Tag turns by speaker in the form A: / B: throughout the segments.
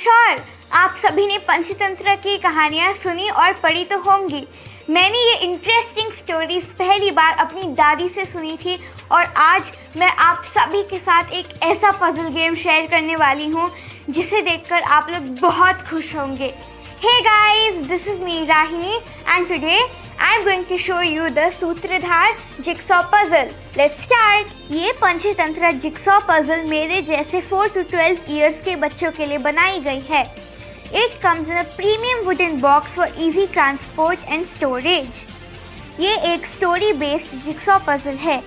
A: Sure आप सभी ने पंचतंत्र की कहानियाँ सुनी और पढ़ी तो होंगी। मैंने ये इंटरेस्टिंग स्टोरीज पहली बार अपनी दादी से सुनी थी और आज मैं आप सभी के साथ एक ऐसा पजल गेम शेयर करने वाली हूँ जिसे देखकर आप लोग बहुत खुश होंगे। Hey guys, this is me Rohini and today I am going to show you the Sutradhar jigsaw puzzle. Let's start. ये पंचतंत्र जिक्सॉ पजल मेरे जैसे 4 to 12 years के बच्चों के लिए बनाई गई है। It comes in a premium wooden box for easy transport and storage. ये एक स्टोरी बेस्ड जिक्सॉ पजल है।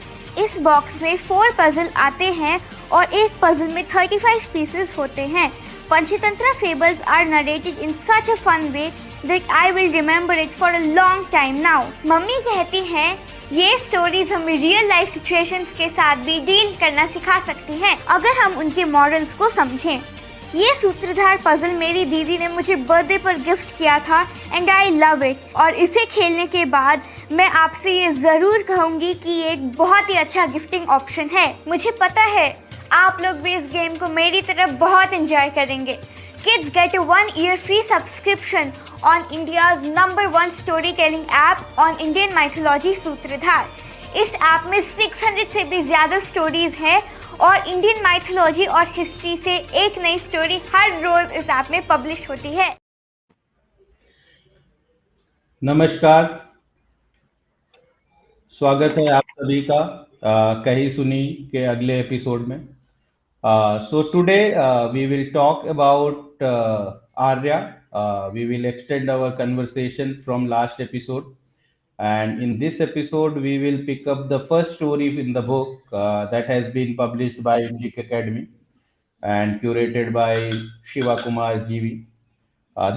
A: इस बॉक्स में 4 पजल आते हैं और एक पजल में 35 पीसेस होते हैं। Panchatantra fables are narrated in such a fun way that I will remember it for a long time now. Mummy कहती हैं ये स्टोरीज हमें रियल लाइफ सिचुएशंस के साथ भी डील करना सिखा सकती हैं अगर हम उनके मॉडल्स को समझें। ये सूत्रधार पजल मेरी दीदी ने मुझे बर्थडे पर गिफ्ट किया था एंड आई लव इट। और इसे खेलने के बाद मैं आपसे ये जरूर कहूँगी कि ये एक बहुत ही अच्छा गिफ्टिंग ऑप्शन है। मुझे पता है आप लोग भी इस गेम को मेरी तरफ बहुत एंजॉय करेंगे। Kids get a 1-year free subscription on India's #1 storytelling app on Indian mythology Sutradhar. इस ऐप में 600 से भी ज्यादा स्टोरीज हैं और इंडियन माइथोलॉजी और हिस्ट्री से एक नई स्टोरी हर रोज इस ऐप में पब्लिश होती है।
B: नमस्कार, स्वागत है आप सभी का कही सुनी के अगले एपिसोड में। So today we will talk about Aryaa. We will extend our conversation from last episode, and in this episode we will pick up the first story in the book that has been published by IndicA Academy and curated by Shiva Kumar GV.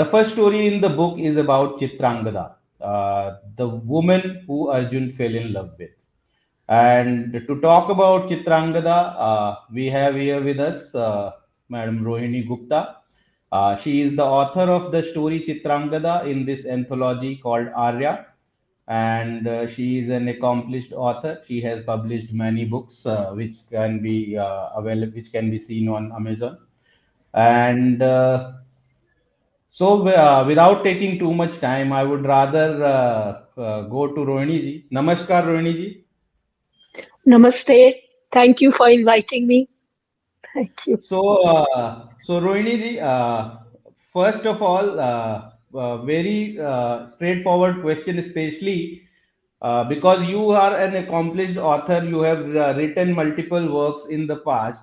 B: The first story in the book is about Chitrangada, the woman who Arjun fell in love with. And to talk about Chitrangada, we have here with us Madam Rohini Gupta. She is the author of the story Chitrangada in this anthology called Aryaa, and she is an accomplished author. She has published many books which can be available, which can be seen on Amazon. And so without taking too much time, I would rather go to Rohini ji. Namaskar, Rohini ji.
C: Namaste. Thank you for inviting me. Thank you.
B: So Rohini ji, first of all, very straightforward question, especially because you are an accomplished author. You have written multiple works in the past,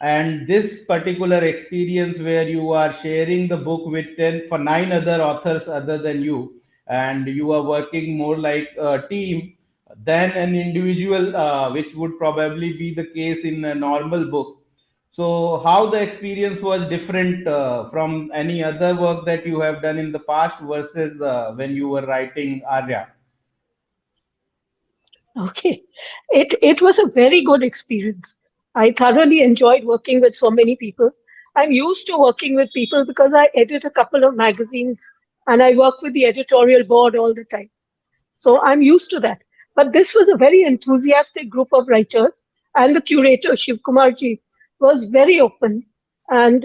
B: and this particular experience where you are sharing the book with 9 other authors other than you, and you are working more like a team than an individual, which would probably be the case in a normal book. So how the experience was different from any other work that you have done in the past versus when you were writing Aryaa?
C: Okay. It was a very good experience. I thoroughly enjoyed working with so many people. I'm used to working with people because I edit a couple of magazines and I work with the editorial board all the time. So I'm used to that. But this was a very enthusiastic group of writers, and the curator, Shiv Kumar ji, was very open and,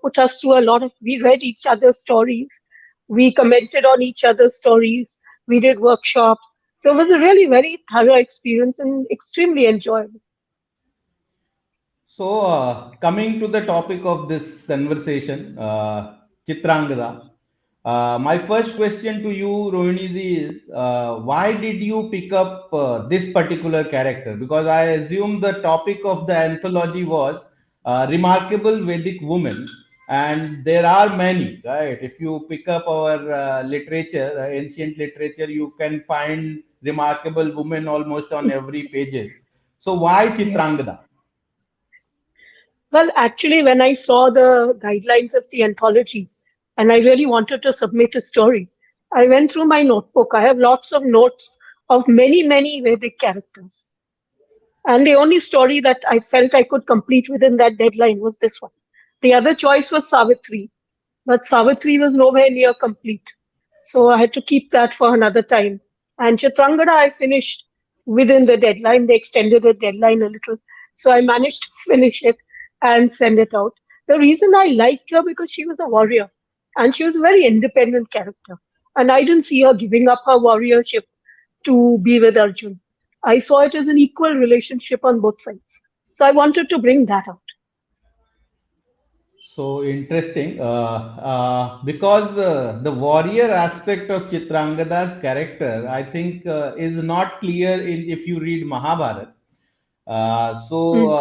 C: put us through a lot of, we read each other's stories, we commented on each other's stories, we did workshops. So it was a really very thorough experience and extremely enjoyable.
B: So coming to the topic of this conversation, Chitrangada, my first question to you, Rohini ji, is why did you pick up this particular character? Because I assume the topic of the anthology was remarkable Vedic women, and there are many, right? If you pick up our literature, ancient literature, you can find remarkable women almost on every pages. So why Chitrangada?
C: Well, actually, when I saw the guidelines of the anthology, and I really wanted to submit a story, I went through my notebook. I have lots of notes of many, many Vedic characters. And the only story that I felt I could complete within that deadline was this one. The other choice was Savitri, but Savitri was nowhere near complete. So I had to keep that for another time. And Chitrangada I finished within the deadline. They extended the deadline a little. So I managed to finish it and send it out. The reason I liked her because she was a warrior and she was a very independent character. And I didn't see her giving up her warriorship to be with Arjun. I saw it as an equal relationship on both sides. So I wanted to bring that out.
B: So interesting, because the warrior aspect of Chitrangada's character, I think, is not clear in if you read Mahabharat. So,
C: Hmm.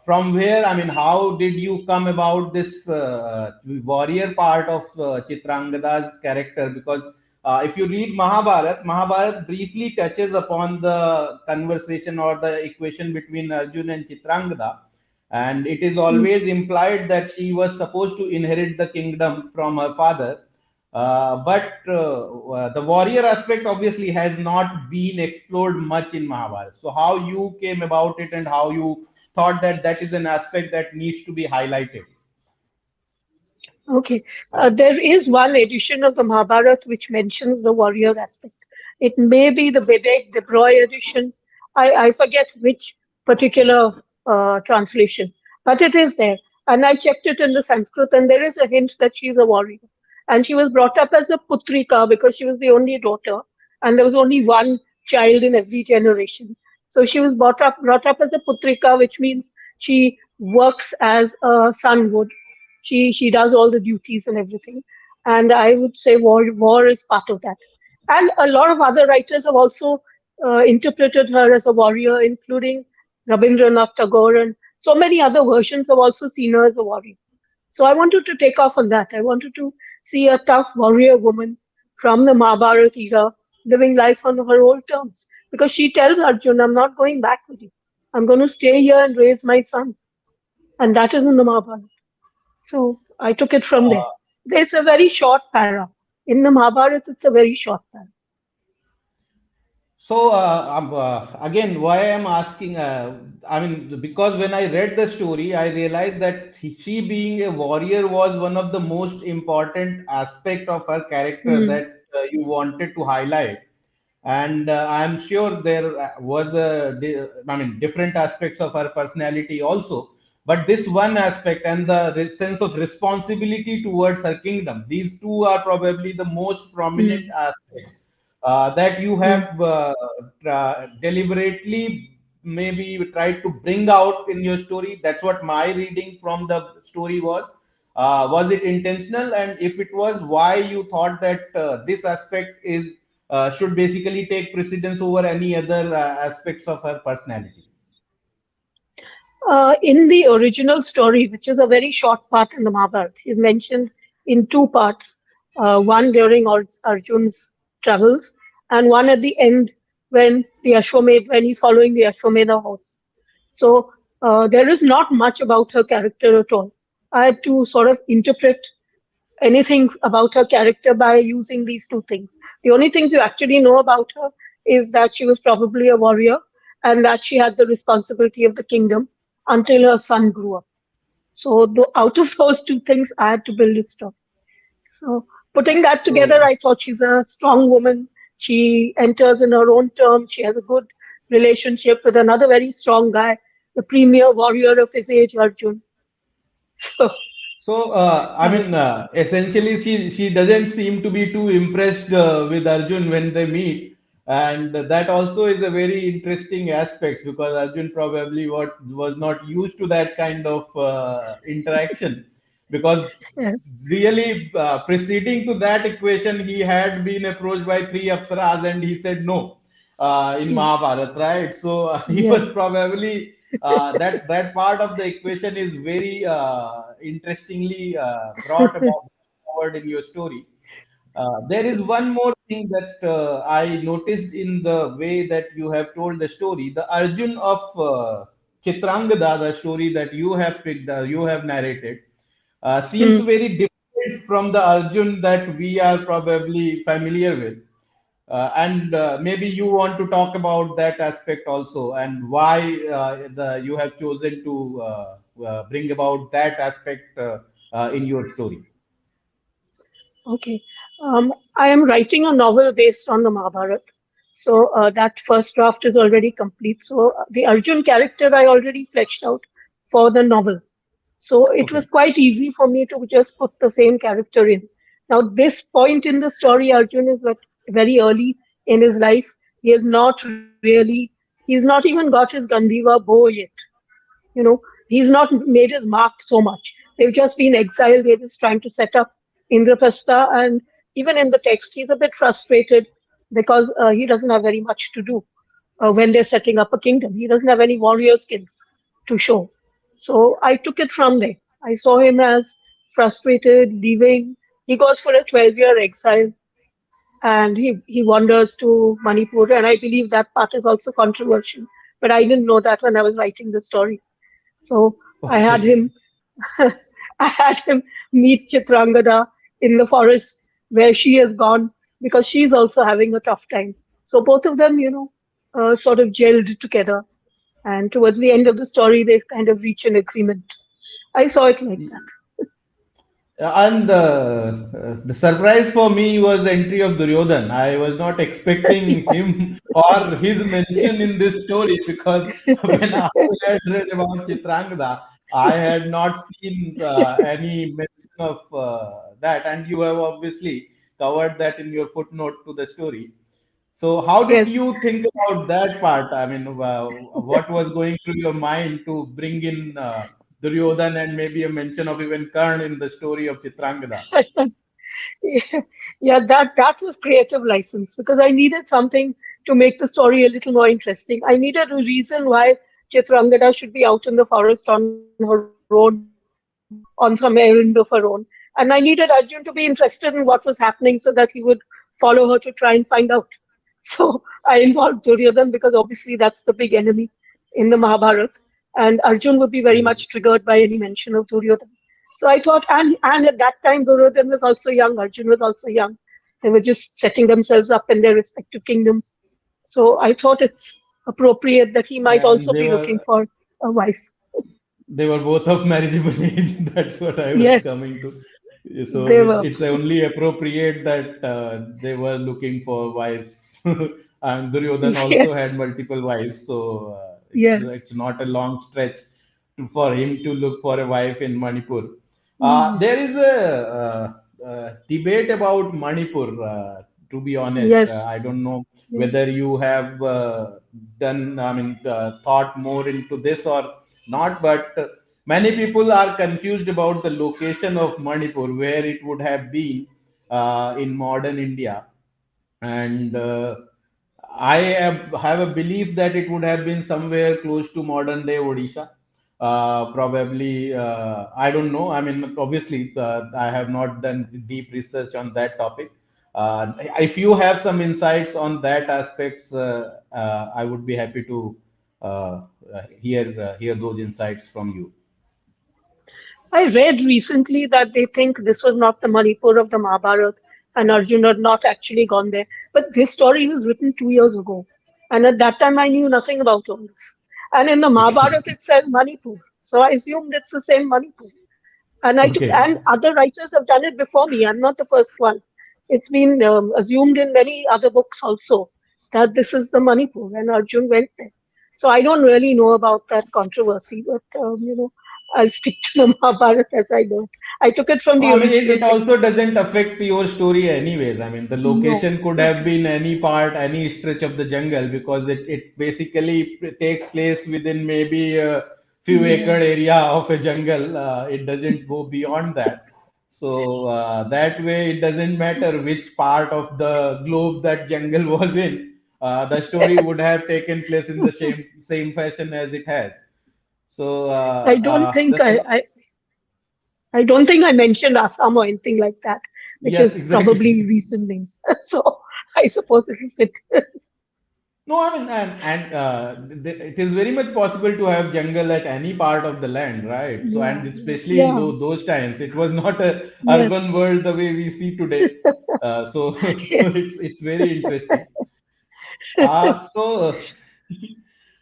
B: from where, I mean, how did you come about this warrior part of Chitrangada's character? Because if you read Mahabharat, Mahabharat briefly touches upon the conversation or the equation between Arjuna and Chitrangada, and it is
C: Hmm.
B: always implied that she was supposed to inherit the kingdom from her father. But the warrior aspect obviously has not been explored much in Mahabharata. So, how you came about it and how you thought that that is an aspect that needs to be highlighted?
C: Okay. There is one edition of the Mahabharata which mentions the warrior aspect. It may be the Vedic, the Broi edition. I forget which particular translation, but it is there. And I checked it in the Sanskrit, and there is a hint that she's a warrior. And she was brought up as a putrika because she was the only daughter, and there was only one child in every generation. So she was brought up as a putrika, which means she works as a son would. She does all the duties and everything. And I would say war is part of that. And a lot of other writers have also interpreted her as a warrior, including Rabindranath Tagore, and so many other versions have also seen her as a warrior. So I wanted to take off on that. I wanted to see a tough warrior woman from the Mahabharata era living life on her own terms. Because she tells Arjuna, I'm not going back with you. I'm going to stay here and raise my son. And that is in the Mahabharata. So I took it from there. It's a very short para. In the Mahabharata, it's a very short para.
B: So, again, why I'm asking, I mean, because when I read the story, I realized that she being a warrior was one of the most important aspect of her character
C: Hmm.
B: that you wanted to highlight. And I'm sure there was I mean, different aspects of her personality also. But this one aspect and the sense of responsibility towards her kingdom, these two are probably the most prominent
C: Hmm.
B: aspects that you
C: Hmm.
B: have deliberately maybe tried to bring out in your story. That's what my reading from the story was. Was it intentional? And if it was, why you thought that this aspect is should basically take precedence over any other aspects of her personality?
C: In the original story, which is a very short part in the Mahabharata, is mentioned in two parts. One during Arjun's travels, and one at the end when he's following the Ashwamedha horse. So there is not much about her character at all. I had to sort of interpret anything about her character by using these two things. The only things you actually know about her is that she was probably a warrior and that she had the responsibility of the kingdom until her son grew up. So, out of those two things, I had to build a story. So, putting that together,
B: So,
C: I thought she's a strong woman. She enters in her own terms. She has a good relationship with another very strong guy, the premier warrior of his age, Arjun. So,
B: I mean, essentially, she doesn't seem to be too impressed with Arjun when they meet, and that also is a very interesting aspect because Arjun probably was not used to that kind of interaction, because
C: yes,
B: really preceding to that equation, he had been approached by three apsaras and he said no in
C: yes,
B: Mahabharat, right? So he
C: yes.
B: was probably that part of the equation is very interestingly brought about forward in your story. There is one more thing that I noticed in the way that you have told the story. The Arjun of Chitrangada, the story that you have picked, you have narrated, seems
C: Hmm.
B: very different from the Arjun that we are probably familiar with. And maybe you want to talk about that aspect also and why you have chosen to bring about that aspect in your story.
C: Okay. I am writing a novel based on the Mahabharata. So that first draft is already complete. So the Arjun character I already fleshed out for the novel. So it was
B: Okay.
C: quite easy for me to just put the same character in. Now, this point in the story, Arjun is like very early in his life. He has not really, he's not even got his Gandiva bow yet. You know, he's not made his mark so much. They've just been exiled. They're just trying to set up Indraprastha. And even in the text, he's a bit frustrated because he doesn't have very much to do when they're setting up a kingdom. He doesn't have any warrior skills to show. So I took it from there. I saw him as frustrated, leaving. He goes for a 12-year exile and he wanders to Manipur. And I believe that part is also controversial. But I didn't know that when I was writing the story. So I had
B: Okay.
C: him, I had him meet Chitrangada in the forest where she has gone because she's also having a tough time. So both of them, sort of gelled together. And towards the end of the story, they kind of reach an agreement. I saw it like
B: And the surprise for me was the entry of Duryodhan. I was not expecting
C: that.
B: him or his mention in this story because when I had read about Chitrangada, I had not seen any mention of that, and you have obviously covered that in your footnote to the story. So, how did
C: Yes.
B: you think about that part? I mean, what was going through your mind to bring in Duryodhan and maybe a mention of even Karn in the story of Chitrangada?
C: Yeah, that was creative license because I needed something to make the story a little more interesting. I needed a reason why Chitrangada should be out in the forest on her own, on some errand of her own. And I needed Arjun to be interested in what was happening so that he would follow her to try and find out. So I involved Duryodhan because obviously that's the big enemy in the Mahabharat. And Arjun would be very much triggered by any mention of Duryodhan. So I thought, and at that time, Duryodhan was also young, Arjun was also young. They were just setting themselves up in their respective kingdoms. So I thought it's appropriate that he might
B: And
C: also be looking for a wife.
B: they were both of marriageable age. That's what I was
C: Yes,
B: coming to. So
C: they were.
B: it's only appropriate that they were looking for wives, and Duryodhan also
C: Yes,
B: had multiple wives. So it's
C: yes.
B: not a long stretch for him to look for a wife in Manipur.
C: Mm,
B: There is a debate about Manipur. To be honest,
C: yes,
B: I don't know whether
C: yes.
B: you have thought more into this or not, but many people are confused about the location of Manipur, where it would have been in modern India. And have a belief that it would have been somewhere close to modern day Odisha. Probably, I don't know. I mean, obviously, I have not done deep research on that topic. If you have some insights on that aspects, I would be happy to hear those insights from you.
C: I read recently that they think this was not the Manipur of the Mahabharata and Arjuna had not actually gone there. But this story was written 2 years ago. And at that time, I knew nothing about all this. And in the
B: Okay.
C: Mahabharata, it said Manipur. So I assumed it's the same Manipur.
B: Okay.
C: And other writers have done it before me. I'm not the first one. It's been assumed in many other books also that this is the Manipur and Arjun went there. So I don't really know about that controversy, but I'll stick to the Mahabharata as I know it. I took it from
B: No,
C: the
B: I mean,
C: original
B: it
C: text.
B: also doesn't affect your story anyways. I mean, the
C: No,
B: location could
C: it,
B: have been any part, any stretch of the jungle because it basically takes place within maybe a few acre
C: yeah.
B: area of a jungle. It doesn't go beyond that. So that way, it doesn't matter which part of the globe that jungle was in. The story would have taken place in the same fashion as it has. So
C: I don't think
B: that's
C: I don't think I mentioned Assam or anything like that, which
B: yes,
C: is probably
B: exactly.
C: recent names. So I suppose it'll fit.
B: No, I mean, it is very much possible to have jungle at any part of the land, right? So,
C: Yeah,
B: and especially in
C: yeah,
B: those times, it was not a
C: yes.
B: urban world the way we see today. So, so it's very interesting. So,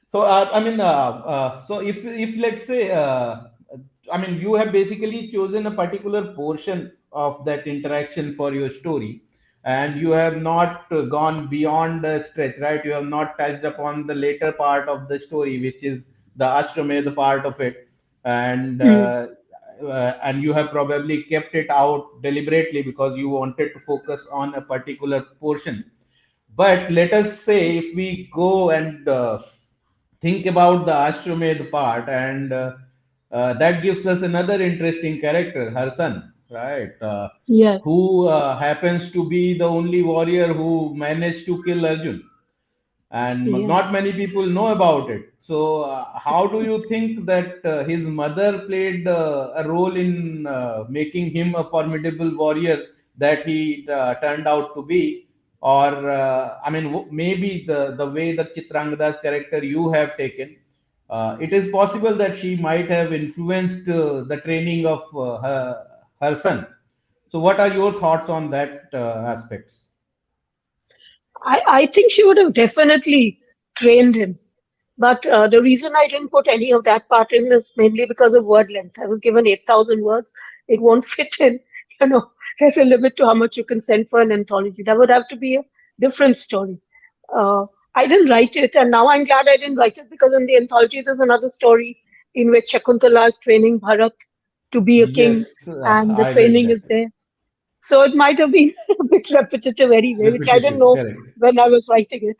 B: so I mean, so if let's say, I mean, you have basically chosen a particular portion of that interaction for your story, and you have not gone beyond the stretch, right? You have not touched upon the later part of the story, which is the Ashramedha part of it, and
C: Mm.
B: and you have probably kept it out deliberately because you wanted to focus on a particular portion. But let us say if we go and think about the Ashwamedh part, and that gives us another interesting character, her son, right?
C: Yes.
B: Who happens to be the only warrior who managed to kill Arjun, and
C: Yes.
B: not many people know about it. So, how do you think that his mother played a role in making him a formidable warrior that he turned out to be? Or, I mean, maybe the way the Chitrangada's character you have taken, it is possible that she might have influenced the training of her son. So, what are your thoughts on that aspects?
C: I think she would have definitely trained him. But the reason I didn't put any of that part in is mainly because of word length. I was given 8,000 words. It won't fit in. You know, there's a limit to how much you can send for an anthology. That would have to be a different story. Uh, I didn't write it, and now I'm glad I didn't write it because in the anthology there's another story in which Shakuntala is training Bharat to be a king,
B: Yes,
C: and the
B: I read
C: training
B: that.
C: is there. So it might have been a bit repetitive anyway, which I didn't
B: Repetitive,
C: know
B: correct.
C: when I was writing it.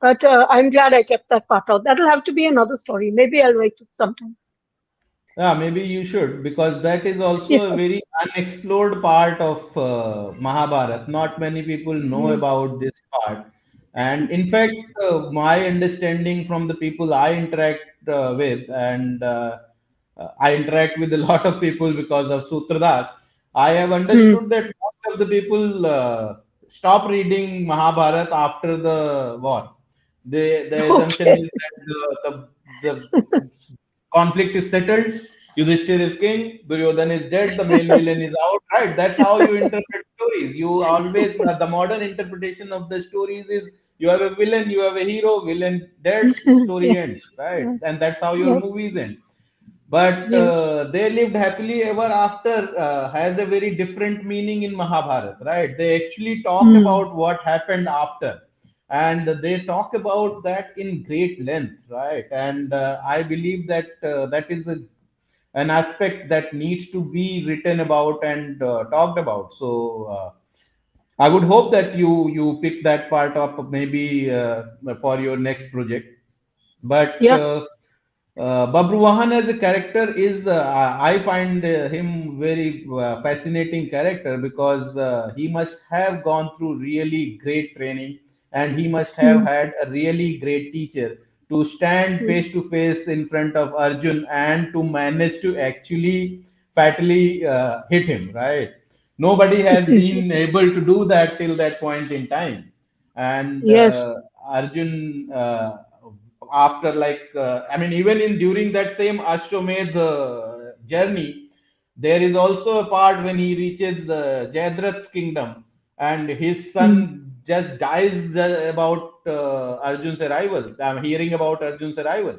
C: But I'm glad I kept that part out. That'll have to be another story. Maybe I'll write it sometime.
B: Yeah, maybe you should, because that is also a
C: Yes.
B: very unexplored part of Mahabharat. Not many people know
C: Yes.
B: about this part. And in fact, my understanding from the people I interact with, and I interact with a lot of people because of Sutradhar, I have
C: Hmm.
B: understood that most of the people stop reading Mahabharat after the war. The assumption
C: Okay.
B: is that the conflict is settled. Yudhishthir is king, Duryodhan is dead, the main villain is out. Right? That's how you interpret stories. You always the modern interpretation of the stories is you have a villain, you have a hero, villain dead, story ends.
C: Yes.
B: Right? And that's how your
C: Yes.
B: movies end. But
C: Yes.
B: they lived happily ever after has a very different meaning in Mahabharata, right? They actually talk
C: Hmm.
B: about what happened after, and they talk about that in great length, right? And I believe that that is an aspect that needs to be written about and talked about. So I would hope that you pick that part up maybe for your next project. But
C: Yeah.
B: Babruwahan as a character is, I find him very fascinating character because he must have gone through really great training, and he must have
C: Hmm.
B: had a really great teacher to stand
C: Hmm.
B: face to face in front of Arjun and to manage to actually fatally hit him, right? Nobody has been able to do that till that point in time. And
C: Yes.
B: Arjun, after like I mean, even in during that same Ashwamedh journey, there is also a part when he reaches Jayadrath's kingdom, and his
C: Hmm.
B: son just dies about Arjun's arrival. I'm hearing about Arjun's arrival.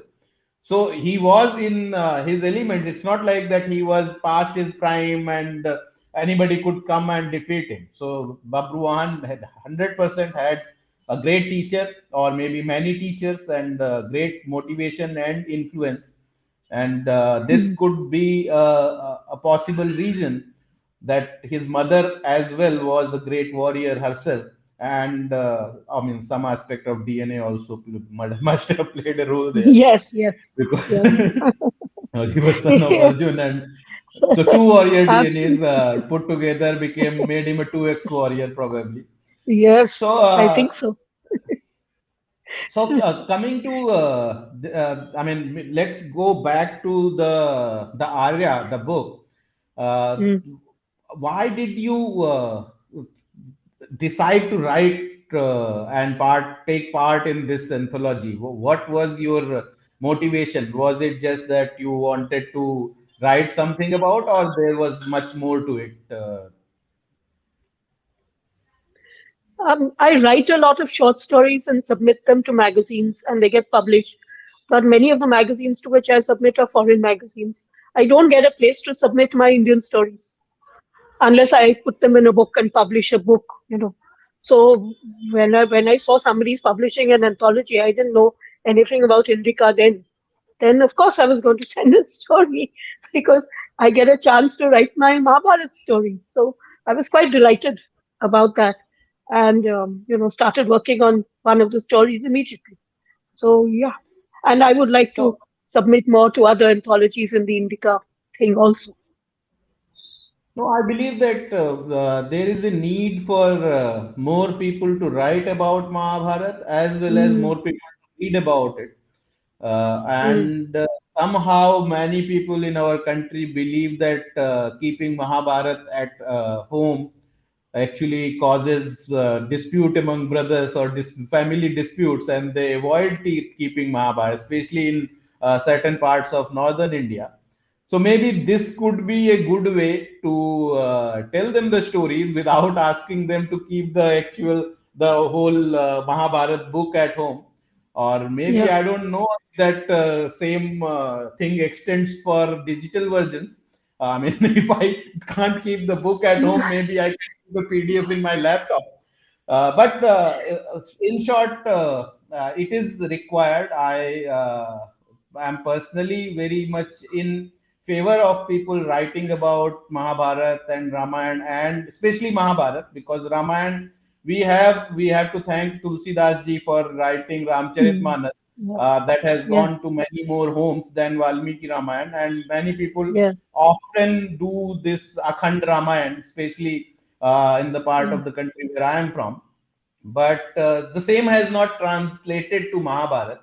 B: So he was in his element. It's not like that he was past his prime and anybody could come and defeat him. So Babruwahan had 100% had a great teacher, or maybe many teachers, and great motivation and influence. And this
C: Hmm.
B: could be a possible reason that his mother as well was a great warrior herself. And I mean, some aspect of DNA also must have played a role there,
C: Yes. Yes.
B: because
C: Yes.
B: he was son of
C: Yes.
B: Arjun, and so two warrior DNAs
C: Absolutely.
B: put together became made him a 2x warrior probably. So
C: Yes. I think so.
B: coming to I mean, let's go back to the Arya, the book. Uh,
C: Hmm.
B: why did you decide to write and take part in this anthology? What was your motivation? Was it just that you wanted to write something about, or there was much more to it?
C: I write a lot of short stories and submit them to magazines, and they get published. But many of the magazines to which I submit are foreign magazines. I don't get a place to submit my Indian stories unless I put them in a book and publish a book, you know. So when I saw somebody's publishing an anthology, I didn't know anything about IndicA then. Then of course I was going to send a story because I get a chance to write my Mahabharat story. So I was quite delighted about that, and started working on one of the stories immediately. So yeah, and I would like
B: So
C: to submit more to other anthologies in the Indica thing also.
B: no, I believe that there is a need for more people to write about Mahabharat as well as
C: Mm,
B: more people to read about it.
C: mm,
B: And somehow many people in our country believe that keeping Mahabharat at home actually causes dispute among brothers or family disputes, and they avoid keeping Mahabharat, especially in certain parts of northern India. So maybe this could be a good way to tell them the stories without asking them to keep the whole Mahabharat book at home. Or maybe
C: yeah.
B: I don't know if that same thing extends for digital versions. I mean, if I can't keep the book at home, maybe I can keep a PDF in my laptop. But in short, it is required. I am personally very much in favor of people writing about Mahabharat and Ramayana, and especially Mahabharat, because Ramayana we have to thank Tulsi Das ji for writing
C: Mm,
B: Ramcharitmanas.
C: yeah.
B: That has gone to
C: Yes.
B: many more homes than Valmiki Ramayana, and many people
C: Yes.
B: often do this Akhand Ramayana, especially in the part of
C: Yes.
B: the country where I am from. But the same has not translated to Mahabharat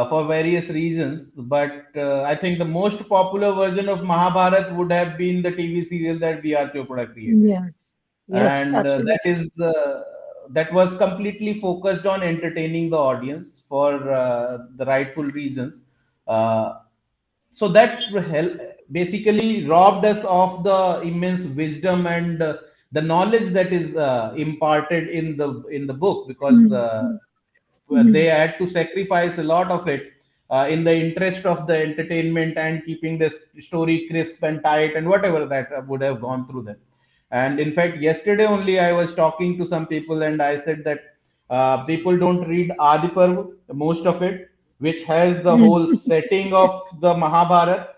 B: for various reasons. But I think the most popular version of Mahabharat would have been the TV serial that B.R. Chopra created,
C: Yes. Yes.
B: and
C: Absolutely.
B: that was completely focused on entertaining the audience for the rightful reasons. Uh, so that basically robbed us of the immense wisdom and the knowledge that is imparted in the book, because
C: Mm, mm, mm.
B: they had to sacrifice a lot of it in the interest of the entertainment and keeping the story crisp and tight and whatever that would have gone through them. And in fact, yesterday only I was talking to some people and I said that people don't read Adi Parv, most of it, which has the
C: Mm.
B: whole setting of the Mahabharat.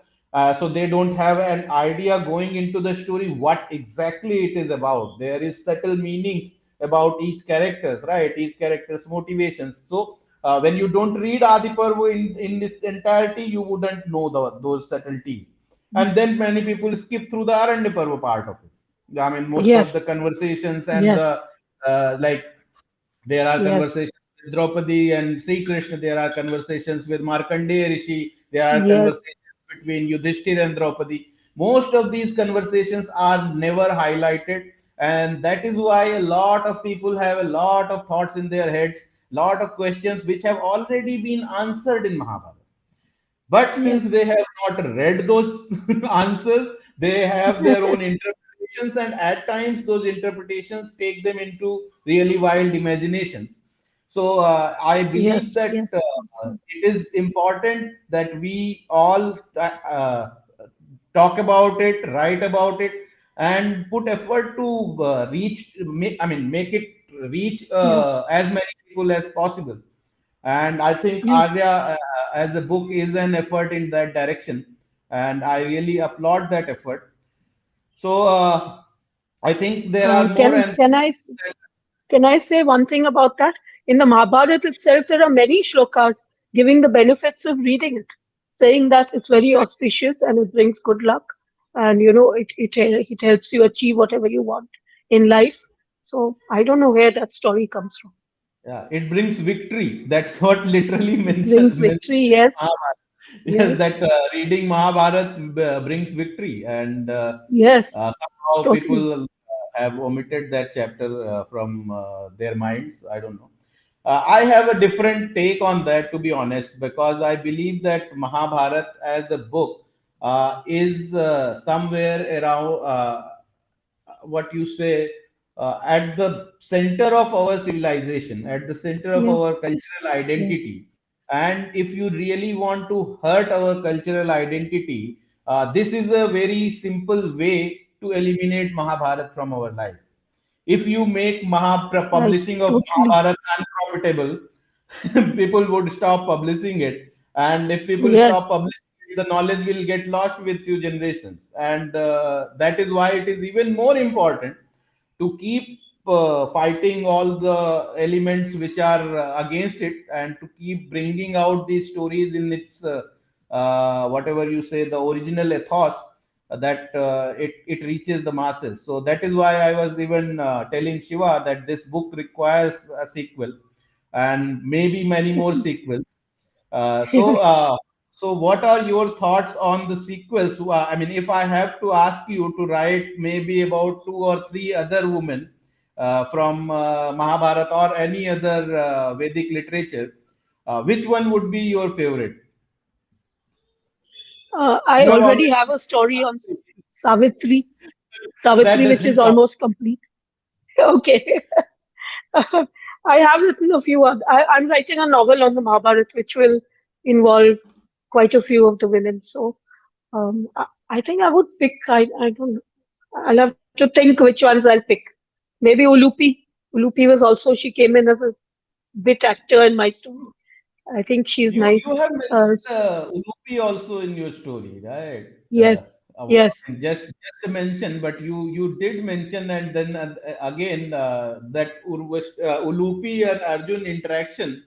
B: So they don't have an idea going into the story what exactly it is about. There is subtle meanings about each characters, right? Each character's motivations. So when you don't read Adi Parv in its entirety, you wouldn't know those subtleties. And then many people skip through the Aranya Parva part of it. I mean, most of the
C: Yes.
B: conversations and
C: Yes.
B: the like there are
C: Yes.
B: conversations with Draupadi and Sri Krishna. There are conversations with Markandeya Rishi. There are
C: Yes.
B: conversations between Yudhishthir and Draupadi. Most of these conversations are never highlighted, and that is why a lot of people have a lot of thoughts in their heads, lot of questions which have already been answered in Mahabharata. But since
C: Yes.
B: they have not read those answers, they have their own interpretations, and at times those interpretations take them into really wild imaginations. So I believe
C: Yes.
B: that
C: Yes. Absolutely.
B: it is important that we all talk about it, write about it, and put effort to I mean, make it reach
C: Yes.
B: as many people as possible. And I think
C: Yes.
B: Arya as a book is an effort in that direction, and I really applaud that effort. So I think there are
C: Uh,
B: more
C: can
B: and
C: can I s- can I say one thing about that? In the Mahabharata itself, there are many shlokas giving the benefits of reading it, saying that it's very auspicious and it brings good luck, and it helps you achieve whatever you want in life. So I don't know where that story comes from.
B: yeah, it brings victory. That's what literally
C: It
B: mentioned
C: brings
B: mentioned
C: victory.
B: in
C: Yes.
B: Mahabharata. Yes,
C: Yes.
B: that reading Mahabharat brings victory, and
C: Yes.
B: somehow
C: Totally.
B: people have omitted that chapter from their minds. I don't know. I have a different take on that, to be honest, because I believe that Mahabharat as a book is somewhere around what you say at the center of our civilization, at the center of
C: Yes.
B: our cultural
C: Yes.
B: identity. And if you really want to hurt our cultural identity, this is a very simple way to eliminate Mahabharat from our life. If you make
C: I
B: publishing of
C: totally.
B: Mahabharat unprofitable, people would stop publishing it. And if people
C: Yes.
B: stop publishing the knowledge will get lost with few generations, and that is why it is even more important to keep fighting all the elements which are against it, and to keep bringing out these stories in its whatever you say, the original ethos, that it reaches the masses. So that is why I was even telling Shiva that this book requires a sequel and maybe many more sequels. Uh, so, uh, so what are your thoughts on the sequels? I mean, if I have to ask you to write maybe about two or three other women from Mahabharat or any other Vedic literature, which one would be your favorite?
C: I
B: You have
C: already
B: already
C: have a story on Savitri,
B: that
C: Savitri, which is
B: doesn't count.
C: almost complete. Okay. I have written a few. I'm writing a novel on the Mahabharat, which will involve quite a few of the women. So I think I would pick. I don't. I'll have to think which ones I'll pick. Maybe Ulupi. Ulupi was also. She came in as a bit actor in my story. I think she's
B: You
C: nice.
B: have
C: Uh,
B: mentioned
C: s-
B: Udupi also in your story, right?
C: yes. Yes.
B: Just a mention, but you did mention, and then again that Ulupi and Arjun interaction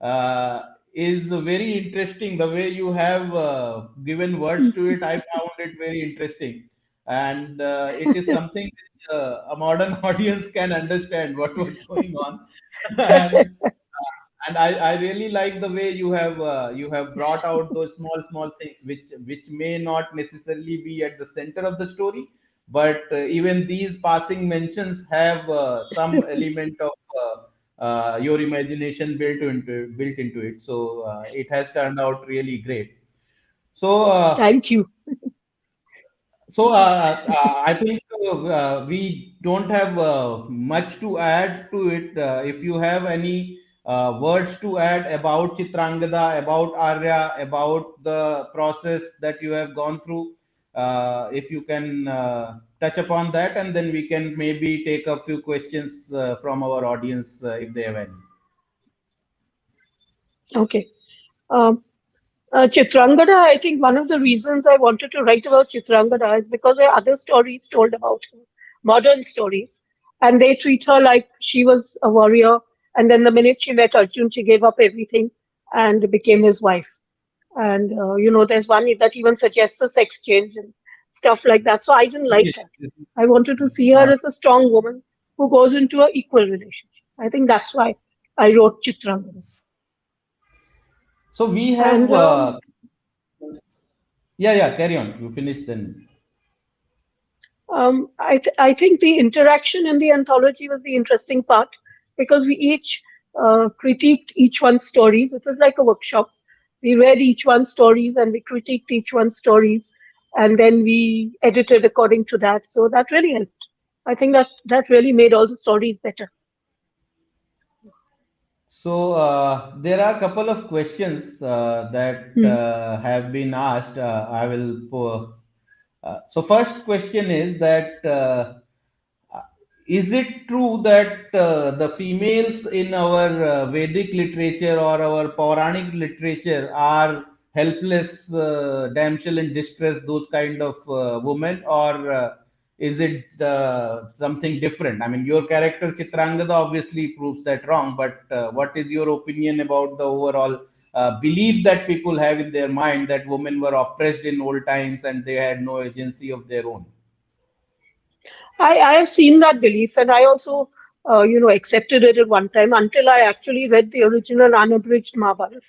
B: uh, is very interesting. The way you have given words to it, I found it very interesting, and it is something which, a modern audience can understand what was going on, and I really like the way you have brought out those small things which may not necessarily be at the center of the story, but even these passing mentions have some element of your imagination built into it. So it has turned out really great. So
C: Thank you.
B: I think we don't have much to add to it. If you have any words to add about Chitrangada, about Arya, about the process that you have gone through, if you can touch upon that, and then we can maybe take a few questions from our audience if they have any.
C: Okay. Um, Chitrangada, I think one of the reasons I wanted to write about Chitrangada is because there are other stories told about her, modern stories, and they treat her like she was a warrior, and then the minute she met Arjun, she gave up everything and became his wife. And there's one that even suggests a sex change and stuff like that. So I didn't like
B: Okay.
C: that. I wanted to see her
B: Uh,
C: as a strong woman who goes into an equal relationship. I think that's why I wrote Chitrangada.
B: so we have
C: And
B: yeah, carry on. You finish then.
C: I think the interaction in the anthology was the interesting part because we each critiqued each one's stories. It was like a workshop. We read each one's stories and we critiqued each one's stories, and then we edited according to that. So that really helped. I think that really made all the stories better.
B: So there are a couple of questions that
C: Hmm.
B: have been asked. I will. So first question is that is it true that the females in our Vedic literature or our Puranic literature are helpless damsel in distress, those kind of women, or is it something different? I mean, your character Chitrangada obviously proves that wrong, but what is your opinion about the overall belief that people have in their mind that women were oppressed in old times and they had no agency of their own?
C: I have seen that belief, and I also, accepted it at one time until I actually read the original unabridged Mahabharata.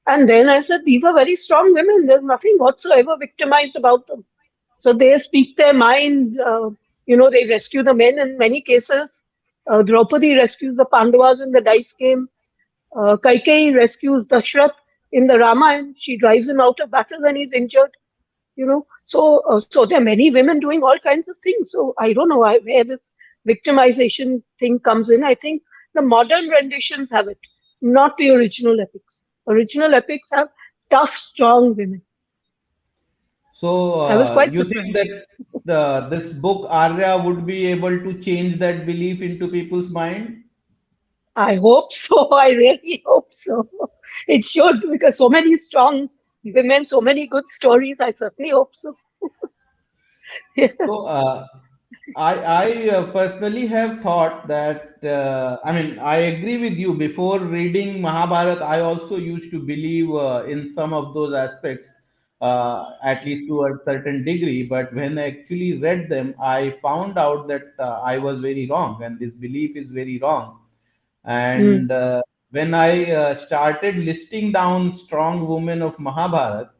C: And then I said, these are very strong women. There's nothing whatsoever victimized about them. So they speak their mind. They rescue the men in many cases. Draupadi rescues the Pandavas in the dice game. Kaikeyi rescues Dashrath in the Ramayana. She drives him out of battle when he's injured. So there are many women doing all kinds of things. So I don't know where this victimization thing comes in. I think the modern renditions have it, not the original epics. Original epics have tough, strong women.
B: So,
C: I was quite
B: you think
C: surprised.
B: that this book Arya would be able to change that belief into people's mind?
C: I hope so. I really hope so. It should, because so many strong women, so many good stories. I certainly hope so. Yeah.
B: So, I personally have thought that, I mean, I agree with you. Before reading Mahabharat, I also used to believe in some of those aspects, at least to a certain degree. But when I actually read them, I found out that I was very wrong, and this belief is very wrong. And
C: Mm.
B: when I started listing down strong women of Mahabharat,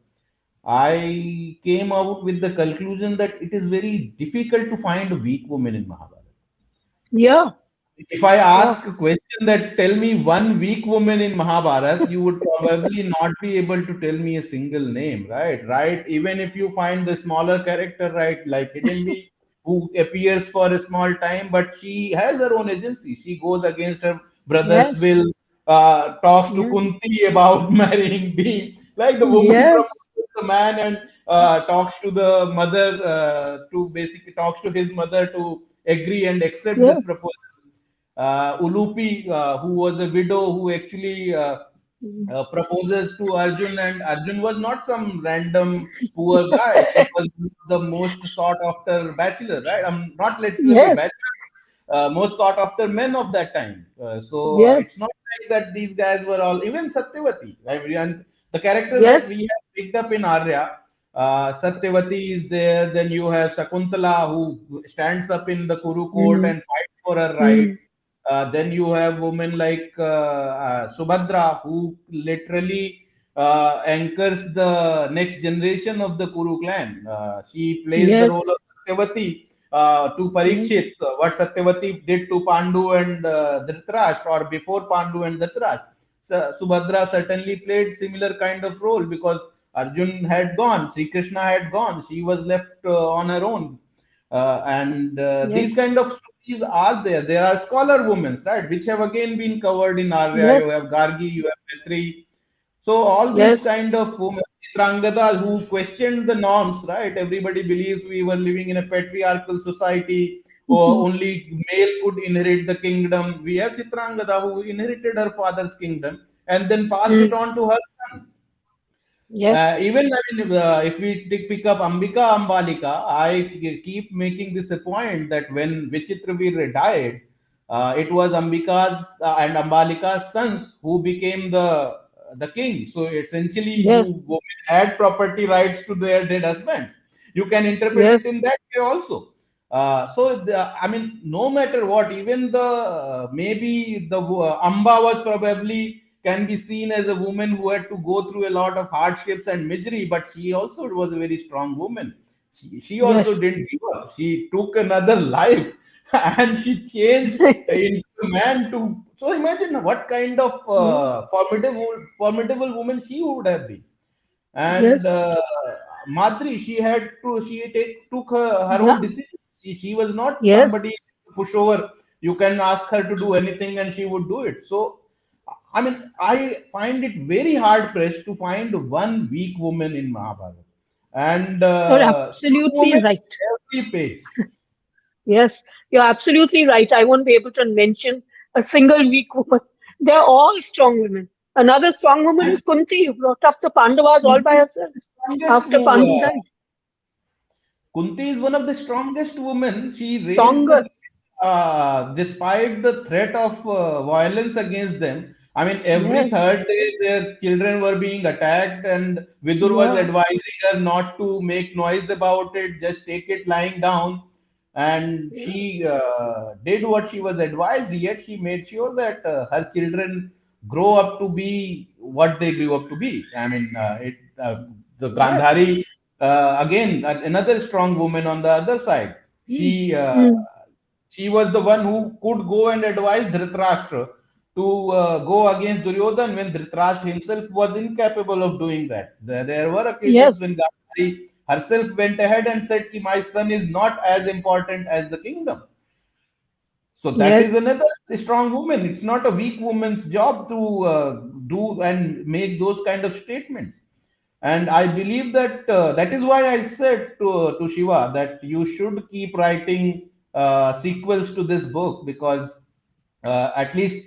B: I came out with the conclusion that it is very difficult to find a weak woman in Mahabharata.
C: Yeah.
B: If I
C: Yeah.
B: ask a question that tell me one weak woman in Mahabharata, you would probably not be able to tell me a single name, right? Right? Even if you find the smaller character, right, like Hidimbi, who appears for a small time, but she has her own agency. She goes against her brother's
C: Yes.
B: will, talks to
C: Yes.
B: Kunti about marrying Bhim. Like the woman
C: Yes.
B: proposes the man and talks to the mother, to basically talks to his mother to agree and accept this
C: Yes.
B: proposal. Ulupi, who was a widow, who actually
C: Mm.
B: proposes to Arjun, and Arjun was not some random poor guy. He was the most sought after bachelor, right? Not literally
C: Yes.
B: bachelor, most sought after men of that time. So it's
C: Yes.
B: not like that these guys were all, even Satyavati, right? And the characters that
C: Yes.
B: we have picked up in Arya, Satyavati is there. Then you have Shakuntala, who stands up in the Kuru court
C: Mm.
B: and fights for her right.
C: Mm.
B: Then you have women like Subhadra, who literally anchors the next generation of the Kuru clan. She plays the role of
C: Yes.
B: Satyavati to
C: Yes.
B: Parikshit, what Satyavati did to Pandu and Dhritarashtra, or before Pandu and Dhritarashtra. So, Subhadra certainly played similar kind of role because Arjun had gone, Sri Krishna had gone, she was left on her own. And these
C: Yes.
B: kind of stories are there. There are scholar women, right, which have again been covered in Arya. You have
C: Yes.
B: Gargi, you have Petri. So all these
C: Yes.
B: kind of women, Chitrangada, who questioned the norms, right? Everybody believes we were living in a patriarchal society, or only male could inherit the kingdom. We have Chitrangada, who inherited her father's kingdom and then passed it
C: Mm.
B: on to her son.
C: Yes.
B: Even I mean, if we pick up Ambika Ambalika, I keep making this a point that when Vichitravir died, it was Ambika's and Ambalika's sons who became the king. So essentially, you
C: Yes.
B: women had property rights to their dead husbands. You can interpret it
C: Yes.
B: in that way also. I mean, no matter what, even the maybe the Amba was probably can be seen as a woman who had to go through a lot of hardships and misery, but she also was a very strong woman. She also
C: Yes.
B: didn't give up. She took another life and she changed into a man to. So imagine what kind of
C: Yes.
B: formidable woman she would have been. And
C: Yes.
B: Madri, took her
C: Yeah.
B: own decisions. She was not somebody
C: Yes.
B: to push over. You can ask her to do anything and she would do it. So, I mean, I find it very hard pressed to find one weak woman in Mahabharata. And
C: You're
B: strong
C: absolutely
B: women
C: right.
B: every page.
C: Yes, you're absolutely right. I won't be able to mention a single weak woman. They're all strong women. Another strong woman
B: And
C: is Kunti, who brought up the Pandavas all by
B: Kunti is
C: herself
B: the strongest
C: after Pandu died.
B: Kunti is one of the strongest women. She raised the
C: Strongest.
B: despite the threat of violence against them. I mean, every
C: Yes.
B: third day their children were being attacked, and Vidur was
C: Yeah.
B: advising her not to make noise about it, just take it lying down. And
C: Yeah.
B: she did what she was advised, yet she made sure that her children grow up to be what they grew up to be. I mean, the
C: Yes.
B: Gandhari again, another strong woman on the other side.
C: Mm.
B: She
C: Mm.
B: she was the one who could go and advise Dhritarashtra to go against Duryodhan when Dhritarashtra himself was incapable of doing that. There were occasions when
C: Yes.
B: Gandhari herself went ahead and said, "Ki, my son is not as important as the kingdom." So that is
C: Yes.
B: another strong woman. It's not a weak woman's job to do and make those kind of statements. And I believe that that is why I said to Shiva that you should keep writing sequels to this book, because at least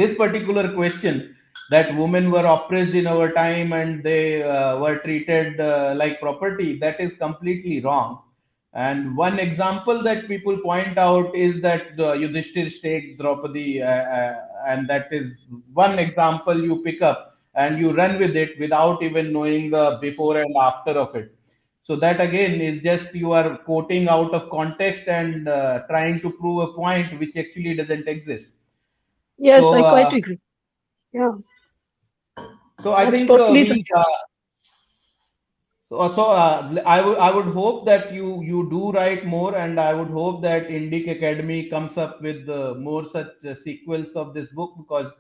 B: this particular question that women were oppressed in our time and they were treated like property. That is completely wrong. And one example that people point out is that Yudhishthir stayed Draupadi, and that is one example you pick up and you run with it without even knowing the before and after of it. So that again is just you are quoting out of context and trying to prove a point which actually doesn't exist.
C: Yes,
B: So,
C: I quite agree. Yeah,
B: so I
C: that's
B: think
C: totally
B: we so I would hope that you do write more, and I would hope that Indic Academy comes up with more such sequels of this book, because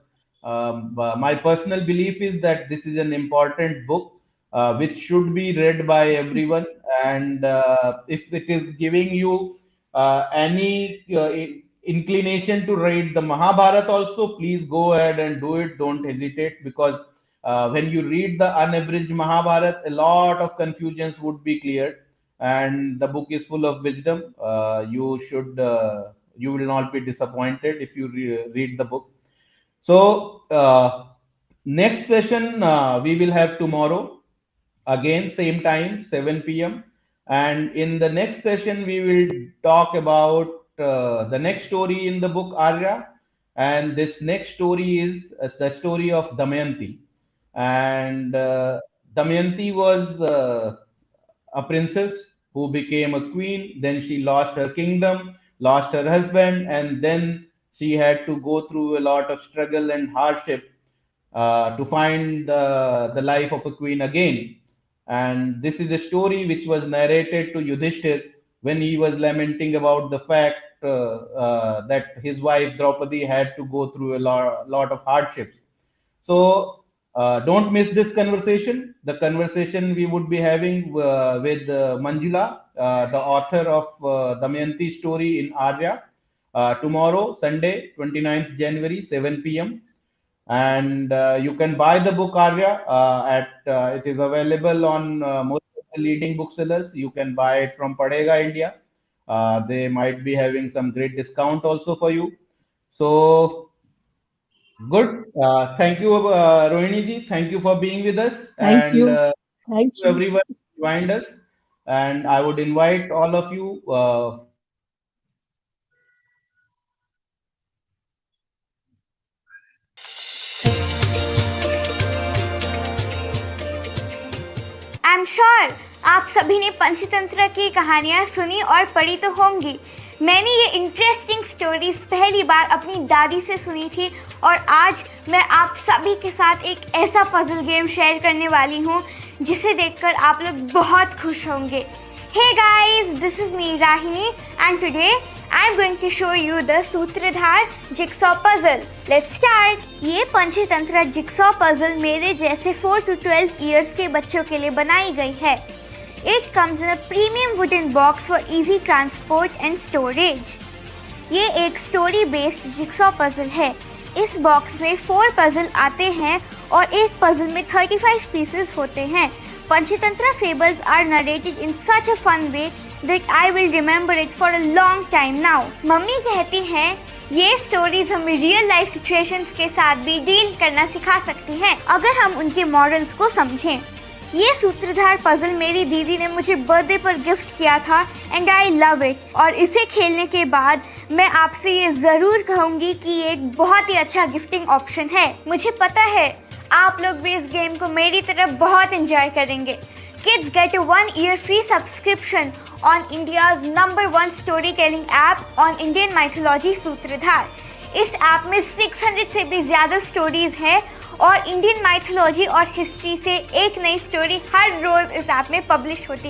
B: my personal belief is that this is an important book which should be read by everyone. And if it is giving you any inclination to read the Mahabharat also, please go ahead and do it. Don't hesitate, because when you read the unabridged Mahabharat, a lot of confusions would be cleared, and the book is full of wisdom. You will not be disappointed if you read the book. So, next session we will have tomorrow. Again, same time, 7 p.m. And in the next session, we will talk about the next story in the book Arya. And this next story is the story of Damayanti. And Damayanti was a princess who became a queen. Then she lost her kingdom, lost her husband, and then she had to go through a lot of struggle and hardship to find the life of a queen again. And this is a story which was narrated to Yudhishthir when he was lamenting about the fact that his wife Draupadi had to go through a lot of hardships. So don't miss this conversation. The conversation we would be having with Manjula, the author of Damayanti story in Arya, tomorrow, Sunday, 29th January, 7 p.m. And you can buy the book Arya at it is available on most of the leading booksellers. You can buy it from Padega India. They might be having some great discount also for you. So good. Thank you, Rohini ji. Thank you for being with us,
C: thank
B: and
C: you. Thank
B: to
C: you.
B: everyone who joined us. And I would invite all of you for the next session.
A: I am sure आप सभी ने पंचतंत्र की कहानियां सुनी और पढ़ी तो होंगी। मैंने ये इंटरेस्टिंग स्टोरीज पहली बार अपनी दादी से सुनी थी और आज मैं आप सभी के साथ एक ऐसा पजल गेम शेयर करने वाली हूँ जिसे देखकर आप लोग बहुत खुश होंगे। Hey guys, this is me Rahini and today I am going to show you the Sutradhar jigsaw puzzle. Let's start. ये पंचतंत्र जिक्सॉ पजल मेरे जैसे 4 to 12 इयर्स के बच्चों के लिए बनाई गई है। It comes in a premium wooden box for easy transport and storage. ये एक स्टोरी बेस्ड जिक्सॉ पजल है। इस बॉक्स में 4 पजल आते हैं और एक पजल में 35 पीसेस होते हैं। Panchatantra fables are narrated in such a fun way that I will remember it for a long time now. Mummy कहती हैं ये स्टोरीज हमें रियल लाइफ सिचुएशंस के साथ भी डील करना सिखा सकती हैं अगर हम उनके मॉडल्स को समझें। ये सूत्रधार पजल मेरी दीदी ने मुझे बर्थडे पर गिफ्ट किया था एंड आई लव इट। और इसे खेलने के बाद मैं आपसे ये जरूर कहूंगी कि ये एक बहुत ही अच्छा गिफ्टिंग ऑप्शन है। मुझे पता है आप लोग भी इस गेम को मेरी तरफ बहुत एंजॉय करेंगे। Kids get a 1-year free subscription on India's #1 storytelling app on Indian mythology Sutradhar. इस ऐप में 600 से भी ज्यादा स्टोरीज हैं और इंडियन माइथोलॉजी और हिस्ट्री से एक नई स्टोरी हर रोज इस ऐप में पब्लिश होती है।